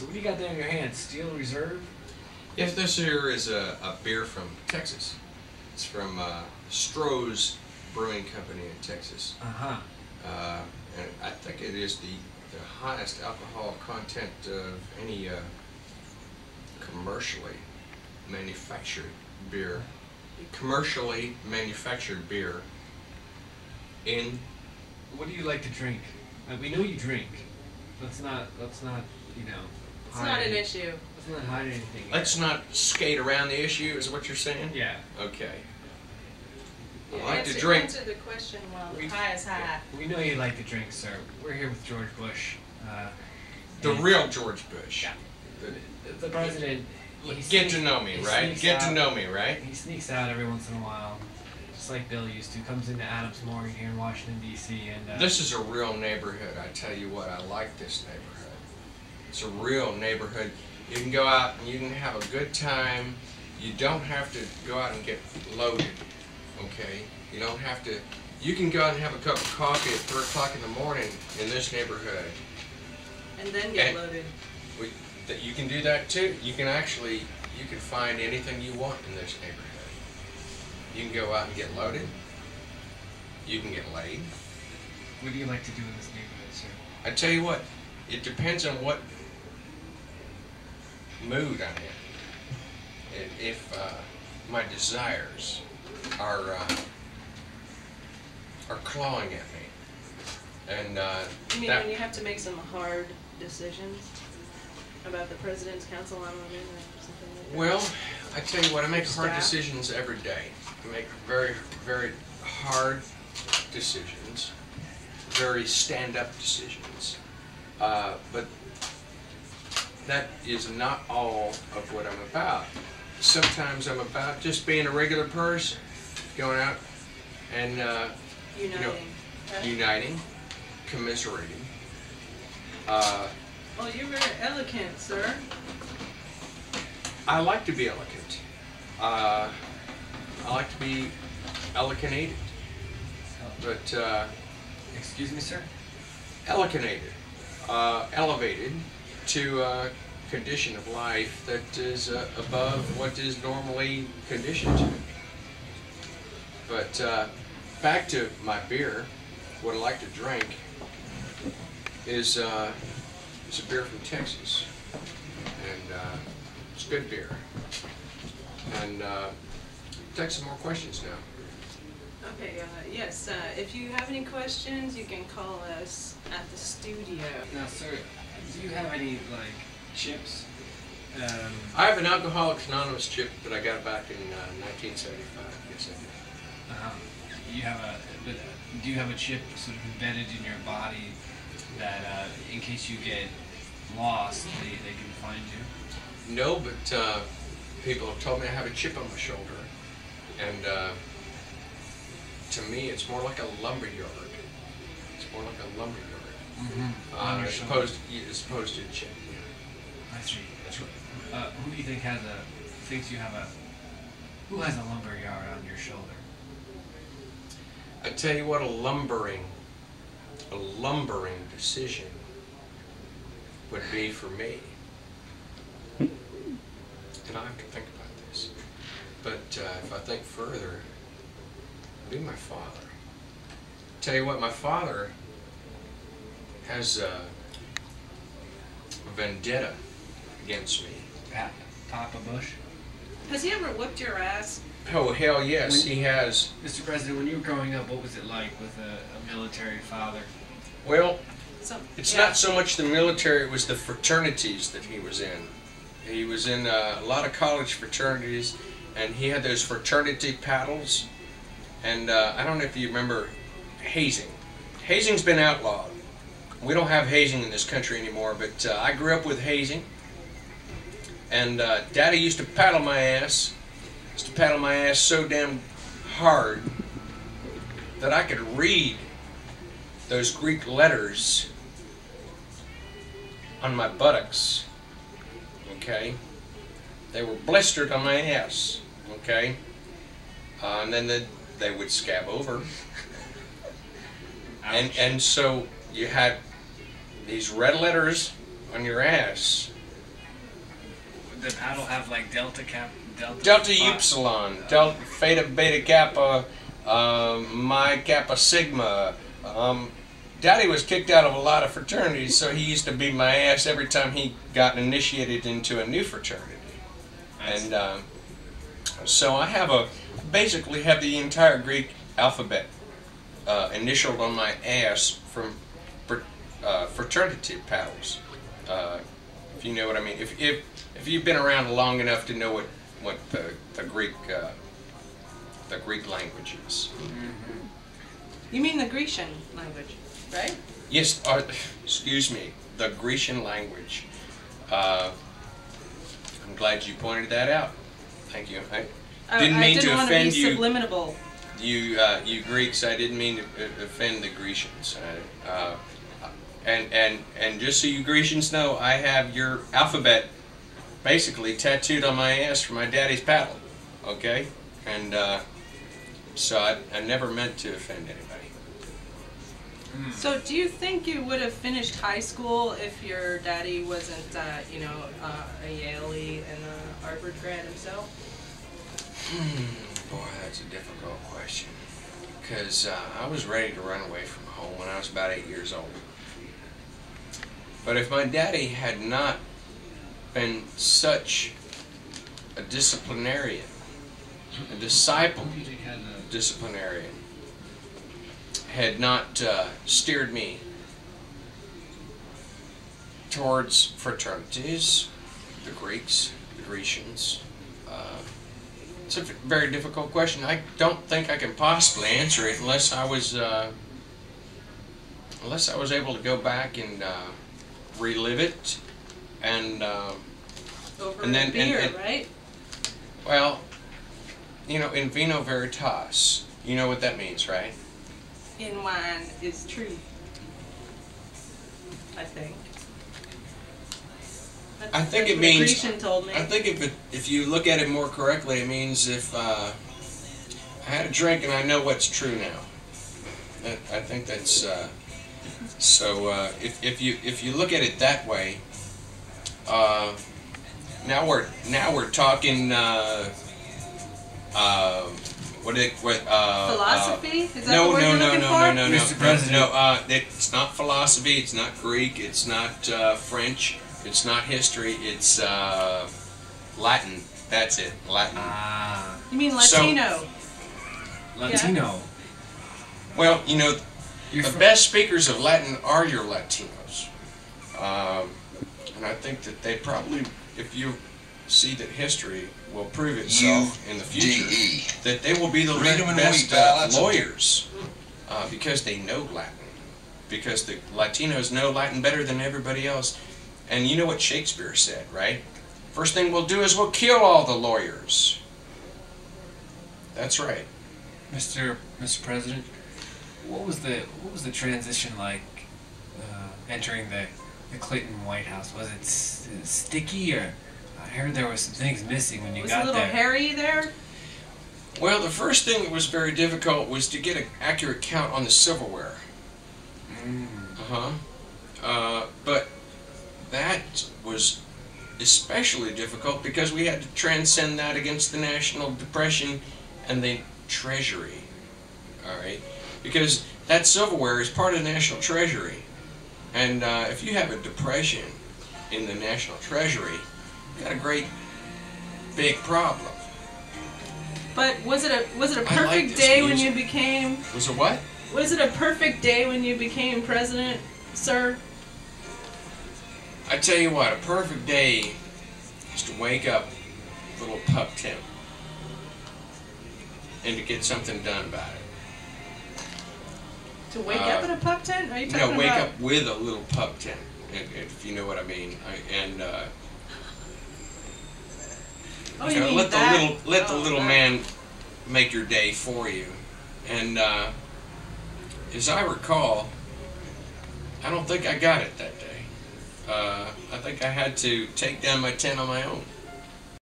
So what do you got there in your hand? Steel Reserve? Yes, this here is a beer from Texas. It's from Stroh's Brewing Company in Texas. Uh-huh. And I think it is the highest alcohol content of any commercially manufactured beer. Commercially manufactured beer in... What do you like to drink? We know you drink. Let's not, you know... It's not an issue. Let's not hide anything. Let's not skate around the issue, is what you're saying? Yeah. Okay. Yeah, I like to drink. Answer the question while the high is high. We know you like to drink, sir. We're here with George Bush. The real George Bush. Yeah. The president. Get to know me, right? Get to know me, right? He sneaks out every once in a while, just like Bill used to. Comes into Adams Morgan here in Washington, D.C. and this is a real neighborhood. I tell you what, I like this neighborhood. It's a real neighborhood. You can go out and you can have a good time. You don't have to go out and get loaded, okay? You don't have to. You can go out and have a cup of coffee at 3 o'clock in the morning in this neighborhood. And then get loaded. You can do that too. You can find anything you want in this neighborhood. You can go out and get loaded. You can get laid. What do you like to do in this neighborhood, sir? I tell you what, it depends on what mood I'm in. If my desires are clawing at me, and you mean when you have to make some hard decisions about the President's Council on Women or something like that? Well, I tell you what, I make hard decisions every day. I make very, very hard decisions, very stand-up decisions, but that is not all of what I'm about. Sometimes I'm about just being a regular person, going out and uniting, commiserating. Oh, you're very elegant, sir. I like to be elegant. I like to be eleganated. But, excuse me, sir? Eleganated. Elevated to a condition of life that is above what is normally conditioned to. But back to my beer, what I like to drink is it's a beer from Texas, and it's good beer. And take some more questions now. Okay, yes, if you have any questions, you can call us at the studio. Now, sir, do you have any, like, chips? I have an Alcoholics Anonymous chip that I got back in 1975. Yes, I do. Do you have a chip sort of embedded in your body that, in case you get lost, they can find you? No, but people have told me I have a chip on my shoulder, and to me, it's more like a lumberyard. It's more like a lumberyard. Mm-hmm. As opposed to a chip. Yeah. I see. That's right. Who do you think who has a lumberyard on your shoulder? I tell you what, a lumbering decision would be for me. And I have to think about this. But if I think further, it'd be my father. Tell you what, my father has a vendetta against me. Papa Bush? Has he ever whipped your ass? Oh, hell yes, he has. Mr. President, when you were growing up, what was it like with a military father? Well, it's not so much the military, it was the fraternities that he was in. He was in a lot of college fraternities, and he had those fraternity paddles. And I don't know if you remember hazing. Hazing's been outlawed. We don't have hazing in this country anymore, but I grew up with hazing. And Daddy used to paddle my ass. Used to paddle my ass so damn hard that I could read those Greek letters on my buttocks. Okay? They were blistered on my ass. Okay? And then they would scab over. And so you had these red letters on your ass the paddle have like delta Delta Upsilon, Delta Theta Beta Kappa, Mi Kappa Sigma. Daddy was kicked out of a lot of fraternities, so he used to beat my ass every time he got initiated into a new fraternity. And so I basically have the entire Greek alphabet initialed on my ass from fraternity paddles. If you know what I mean. If you've been around long enough to know what the Greek language is. Mm-hmm. You mean the Grecian language, right? Yes. Excuse me. The Grecian language. I'm glad you pointed that out. Thank you. I didn't mean to offend you. Subliminal. You Greeks. I didn't mean to offend the Grecians. And just so you Grecians know, I have your alphabet basically tattooed on my ass from my daddy's paddle. Okay? And so I never meant to offend anybody. So do you think you would have finished high school if your daddy wasn't, a Yaley and a Harvard grad himself? Boy, that's a difficult question. Because I was ready to run away from home when I was about 8 years old. But if my daddy had not been such a disciplinarian, a disciple disciplinarian, had not steered me towards fraternities, the Greeks, the Grecians, it's a very difficult question. I don't think I can possibly answer it unless I was able to go back and relive it, and then beer, right? Well, in vino veritas, you know what that means, right? In wine is truth, I think. That's I think it what means. Grecian told me. I think if you look at it more correctly, it means if I had a drink and I know what's true now. I think that's so. If you look at it that way, now we're talking. Philosophy? Is that no, the word you're looking for? no. Mr. President. No, it's not philosophy. It's not Greek. It's not French. It's not history. It's Latin. That's it. Latin. You mean Latino? Latino. Yeah. Well, the best speakers of Latin are your Latinos, and I think that they probably, if you see that history will prove itself in the future, that they will be the best lawyers because they know Latin. Because the Latinos know Latin better than everybody else. And you know what Shakespeare said, right? First thing we'll do is we'll kill all the lawyers. That's right. Mr. President, what was the transition like entering the Clinton White House? Was it sticky, or I heard there were some things missing when you got there? Was it a little hairy there? Well, the first thing that was very difficult was to get an accurate count on the silverware. But that was especially difficult because we had to transcend that against the National Depression and the Treasury. All right, because that silverware is part of the National Treasury, and if you have a depression in the National Treasury, you got a great big problem. But was it a perfect day when you became? Was it what? Was it a perfect day when you became president, sir? I tell you what, a perfect day is to wake up a little pup tent and to get something done about it. To wake up in a pup tent? Are you talking about? Wake up with a little pup tent, if you know what I mean. Let the little man make your day for you. And as I recall, I don't think I got it that day. I think I had to take down my tent on my own.